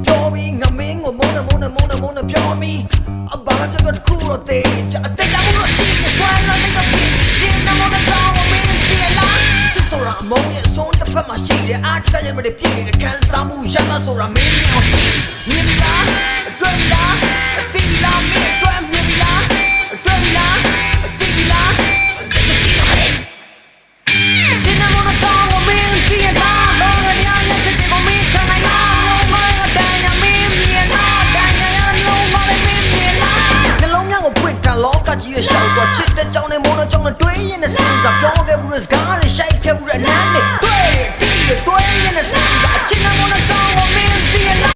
ပြောပြီးငမင်းကိုမုန်းနေပြောပြီးအဘာပြတ်ကူတော့တဲ့ကြအတဲ့လာလို့ရှိနေဆွမ်းလို့တဲ့ပြင်းချင်းနမောတော့မင်းစီလာချစ်ဆိုတာအမုန်းရဲ့ဆုံးတစ်ဖက်မှာရှိတယ်အားတရရမတဲ့ပြည့်နေတဲ့ခံစားမှုရတာဆိုတာမင်းမြောင်မြင်လားတွေ့လားသိလားမင်းတွေ့မြင်လားတွေ့လားသိလားချင်းနမောတော့မင်းစီလာလောရရရဲ့စိတ်ကိုမင်းခံနိုင်လားလုံးမရတဲ့ရမင်းမြင်လားတိုင်းရလုံးမလည်းမင်းမြင်လားနှလုံးများကိုပွင့်တာလောကကြီးရဲ့ရှောက်တော့ချစ်တဲ့ကြောင်နဲ့မိုးနဲ့ကြောင်နဲ့တွေးရင်နဲ့စဉ်းစားပြောခဲ့ဘူးစကား